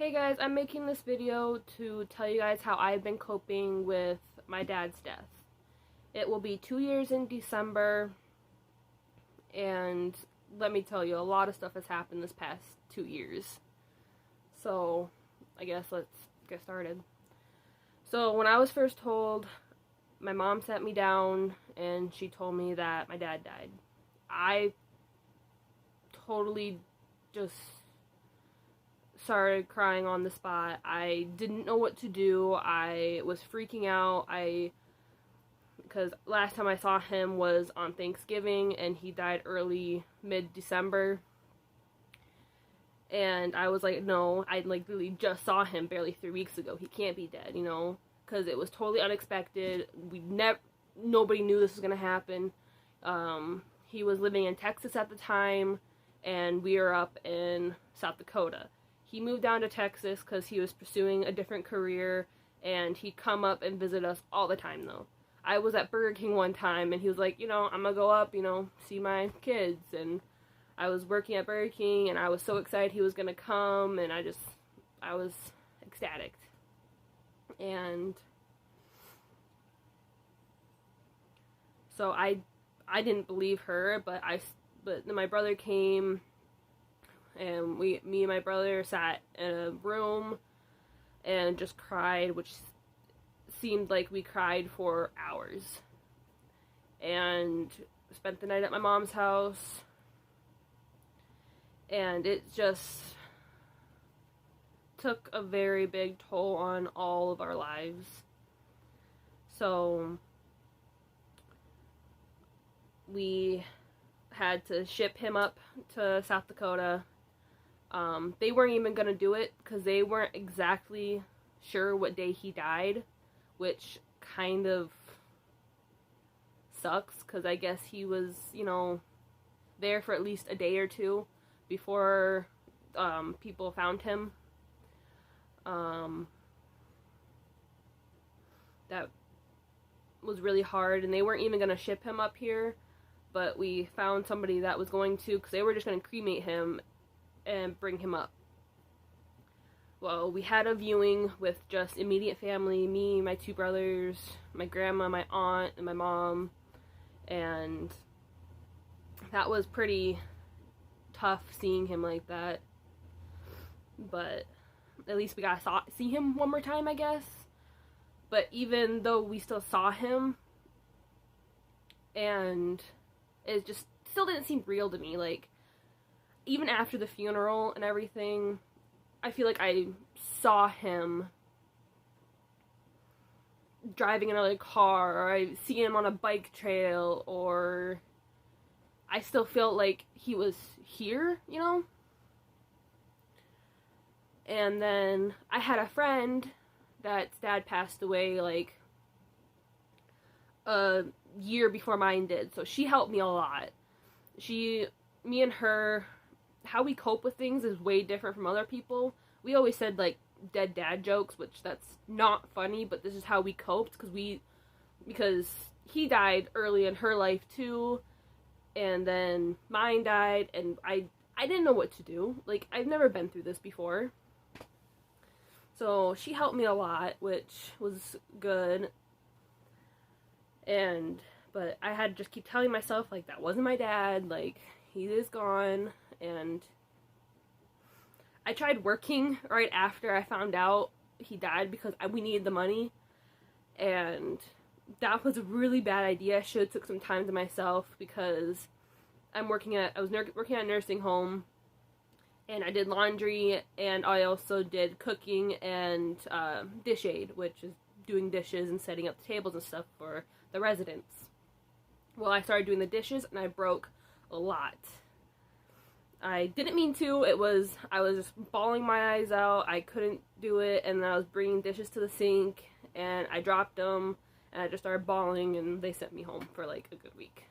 Hey guys, I'm making this video to tell you guys how I've been coping with my dad's death. It will be 2 years in December, and let me tell you, a lot of stuff has happened this past 2 years. So, I guess let's get started. So, when I was first told, my mom sat me down and she told me that my dad died. I totally just started crying on the spot. I didn't know what to do. I was freaking out. Because last time I saw him was on Thanksgiving, and he died early mid-December. And I was like, no, I really just saw him barely 3 weeks ago. He can't be dead, because it was totally unexpected. Nobody knew this was gonna happen. He was living in Texas at the time, and we were up in South Dakota. He moved down to Texas because he was pursuing a different career, and he'd come up and visit us all the time, though. I was at Burger King one time, and he was like, I'm gonna go up, see my kids, and I was working at Burger King, and I was so excited he was gonna come, and I was ecstatic. And so I didn't believe her, but then my brother came, and me and my brother sat in a room and just cried, which seemed like we cried for hours. And spent the night at my mom's house, and it just took a very big toll on all of our lives. So we had to ship him up to South Dakota. They weren't even gonna do it because they weren't exactly sure what day he died, which kind of sucks because I guess he was, there for at least a day or two before people found him. That was really hard, and they weren't even gonna ship him up here, but we found somebody that was going to, because they were just gonna cremate him and bring him up. Well, we had a viewing with just immediate family, me, my two brothers, my grandma, my aunt, and my mom, and that was pretty tough seeing him like that, but at least we got to see him one more time, I guess. But even though we still saw him, and it just still didn't seem real to me, even after the funeral and everything, I feel like I saw him driving another car, or I see him on a bike trail, or I still felt like he was here, And then I had a friend that's dad passed away a year before mine did, so she helped me a lot. Me and her, how we cope with things is way different from other people. We always said dead dad jokes, which that's not funny, but this is how we coped because he died early in her life too, and then mine died, and I didn't know what to do. I've never been through this before. So she helped me a lot, which was good. But I had to just keep telling myself that wasn't my dad, he is gone. And I tried working right after I found out he died because we needed the money, and that was a really bad idea. I should have took some time to myself because I was working at a nursing home, and I did laundry, and I also did cooking and dish aid, which is doing dishes and setting up the tables and stuff for the residents. Well, I started doing the dishes, and I broke a lot. I didn't mean to. I was just bawling my eyes out. I couldn't do it, and then I was bringing dishes to the sink, and I dropped them, and I just started bawling, and they sent me home for a good week.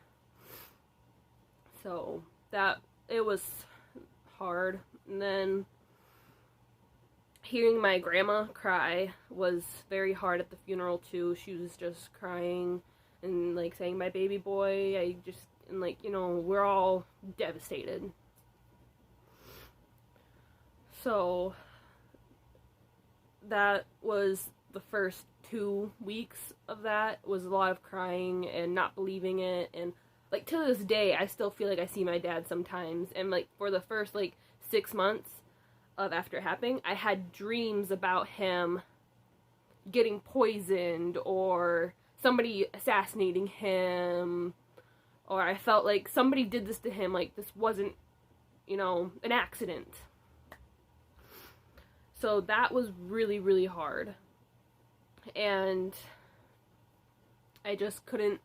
So it was hard. And then hearing my grandma cry was very hard at the funeral too. She was just crying and saying, "My baby boy," we're all devastated. So that was the first 2 weeks of that, was a lot of crying and not believing it. And like to this day, I still feel like I see my dad sometimes. And like for the first like 6 months of after it happening, I had dreams about him getting poisoned or somebody assassinating him, or I felt like somebody did this to him, like this wasn't, you know, an accident. So that was really, really hard. And I just couldn't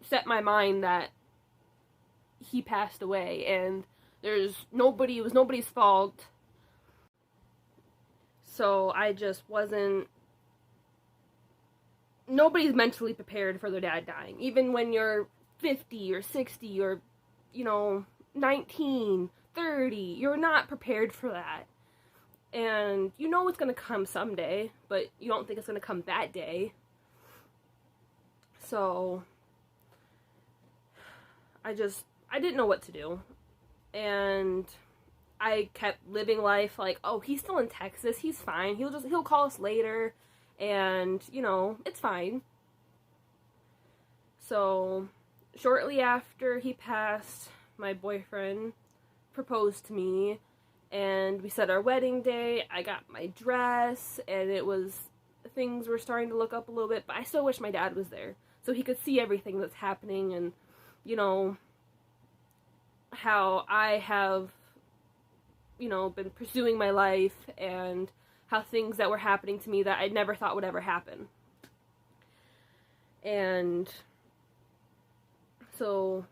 set my mind that he passed away, and it was nobody's fault. So I just wasn't, nobody's mentally prepared for their dad dying. Even when you're 50 or 60 or, you know, 19, 30, you're not prepared for that. And you know it's going to come someday, but you don't think it's going to come that day. So I didn't know what to do. And I kept living life like, oh, he's still in Texas, he's fine, he'll call us later, and, you know, it's fine. So shortly after he passed, my boyfriend proposed to me, and we set our wedding day. I got my dress, and things were starting to look up a little bit, but I still wish my dad was there so he could see everything that's happening, and, you know, how I have, you know, been pursuing my life, and how things that were happening to me that I never thought would ever happen. And so,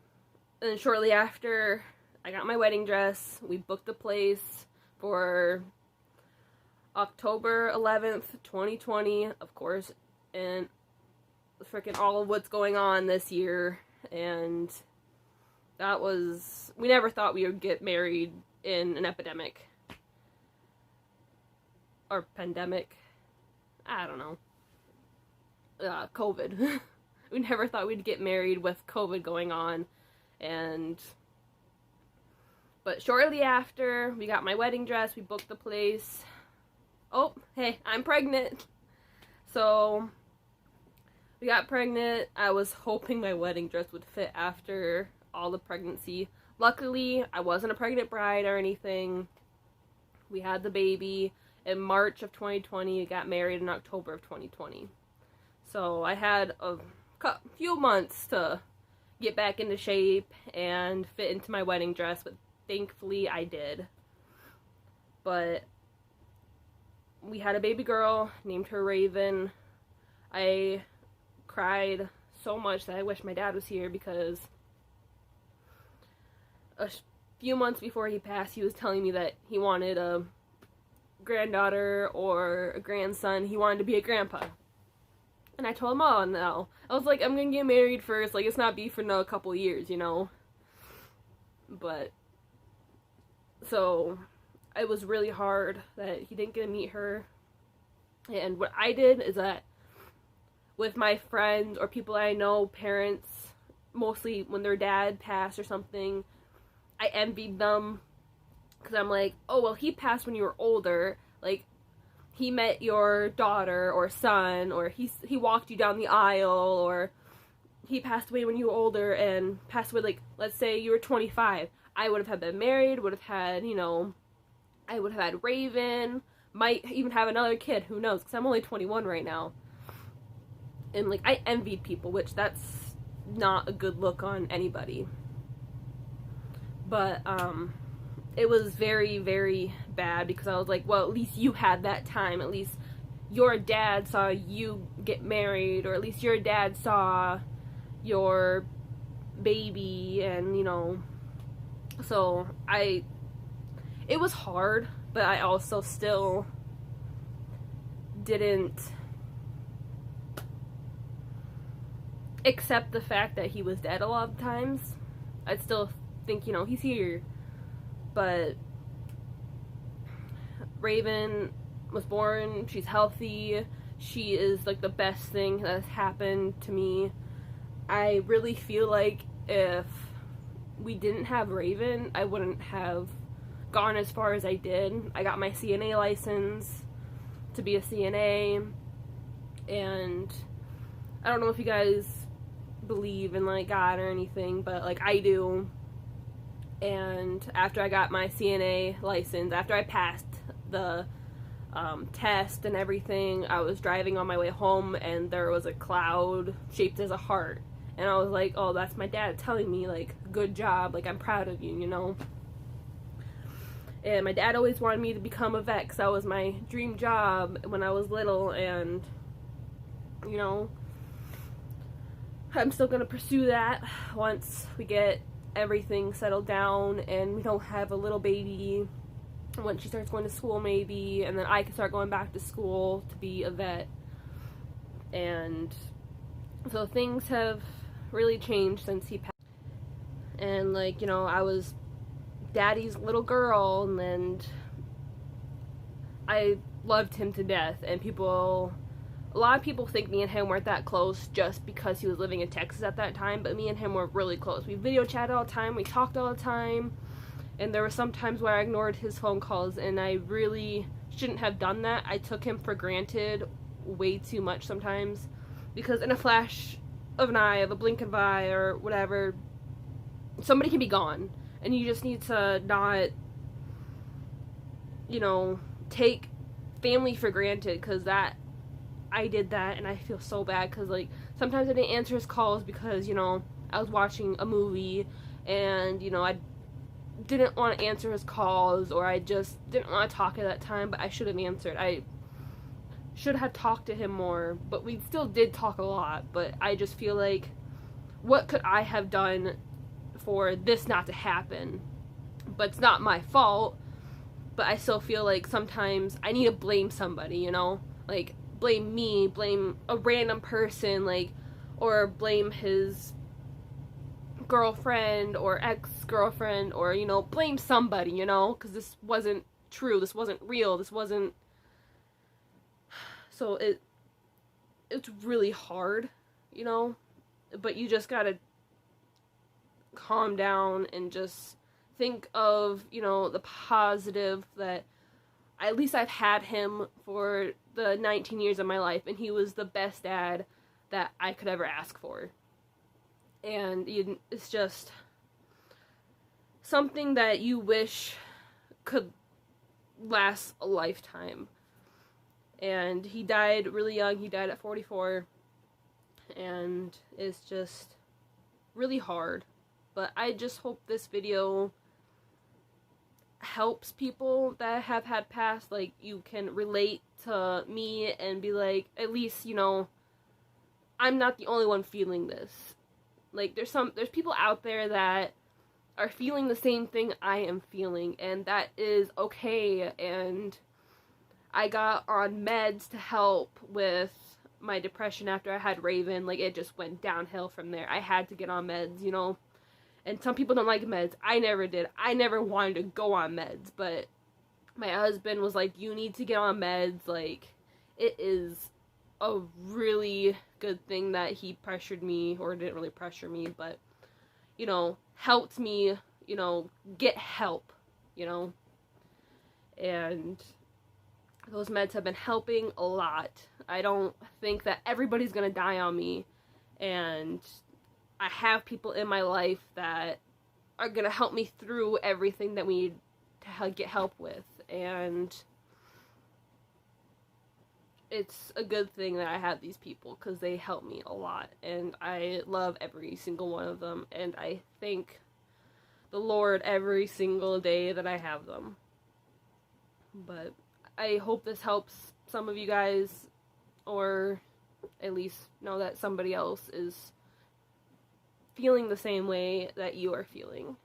and shortly after I got my wedding dress, we booked a place for October 11th, 2020, of course, and freaking all of what's going on this year. And we never thought we would get married in an epidemic. Or pandemic. I don't know. COVID. We never thought we'd get married with COVID going on. But shortly after, we got my wedding dress, we booked the place. Oh, hey, I'm pregnant. So, we got pregnant. I was hoping my wedding dress would fit after all the pregnancy. Luckily, I wasn't a pregnant bride or anything. We had the baby in March of 2020. We got married in October of 2020. So I had a few months to get back into shape and fit into my wedding dress, but thankfully I did. But we had a baby girl, named her Raven. I cried so much that I wish my dad was here, because a few months before he passed, he was telling me that he wanted a granddaughter or a grandson. He wanted to be a grandpa. And I told him, oh, no. I was like, I'm gonna get married first. Like, it's not be for a couple years, you know? But, so, it was really hard that he didn't get to meet her. And what I did is that with my friends or people I know, parents, mostly when their dad passed or something, I envied them, because I'm like, oh, well, he passed when you were older. Like, he met your daughter or son, or he walked you down the aisle, or he passed away when you were older and passed away, like, let's say you were 25. I would have been married, would have had, you know, I would have had Raven, might even have another kid, who knows, because I'm only 21 right now. And, like, I envied people, which that's not a good look on anybody. But, it was very, very bad, because I was like, well, at least you had that time. At least your dad saw you get married, or at least your dad saw your baby, and, you know, so it was hard, but I also still didn't accept the fact that he was dead a lot of times. I'd still think, you know, he's here. But Raven was born, she's healthy, she is like the best thing that has happened to me. I really feel like if we didn't have Raven, I wouldn't have gone as far as I did. I got my CNA license to be a CNA, and I don't know if you guys believe in like God or anything, but like I do. And after I got my CNA license, after I passed the test and everything, I was driving on my way home and there was a cloud shaped as a heart, and I was like, oh, that's my dad telling me like, good job, like I'm proud of you, you know. And my dad always wanted me to become a vet because that was my dream job when I was little, and you know, I'm still gonna pursue that once we get everything settled down and we don't have a little baby, when she starts going to school maybe, and then I can start going back to school to be a vet. And so things have really changed since he passed. And like, you know, I was daddy's little girl, and I loved him to death, and a lot of people think me and him weren't that close just because he was living in Texas at that time, but me and him were really close. We video chatted all the time, we talked all the time, and there were some times where I ignored his phone calls, and I really shouldn't have done that. I took him for granted way too much sometimes, because in a flash of an eye, of a blink of an eye, or whatever, somebody can be gone, and you just need to not, you know, take family for granted, because I did that, and I feel so bad, because like sometimes I didn't answer his calls because, you know, I was watching a movie, and you know, I didn't want to answer his calls, or I just didn't want to talk at that time, but I should have answered. I should have talked to him more, but we still did talk a lot. But I just feel like, what could I have done for this not to happen? But it's not my fault, but I still feel like sometimes I need to blame somebody, you know, like blame me, blame a random person, like, or blame his girlfriend or ex-girlfriend, or, you know, blame somebody, you know, because this wasn't true, this wasn't real, this wasn't, so it's really hard, you know, but you just gotta calm down and just think of, you know, the positive, that at least I've had him for the 19 years of my life, and he was the best dad that I could ever ask for. And it's just something that you wish could last a lifetime. And he died really young. He died at 44. And it's just really hard. But I just hope this video helps people that have had past. Like, you can relate to me and be like, at least, you know, I'm not the only one feeling this. Like, there's people out there that are feeling the same thing I am feeling, and that is okay. And I got on meds to help with my depression after I had Raven. Like, it just went downhill from there. I had to get on meds, you know. And some people don't like meds. I never did. I never wanted to go on meds, but my husband was like, you need to get on meds. Like, it is a really good thing that he pressured me, or didn't really pressure me, but, you know, helped me, you know, get help, you know. And those meds have been helping a lot. I don't think that everybody's gonna die on me, and I have people in my life that are gonna help me through everything that we need to get help with, and it's a good thing that I have these people, because they help me a lot, and I love every single one of them, and I thank the Lord every single day that I have them. But I hope this helps some of you guys, or at least know that somebody else is feeling the same way that you are feeling.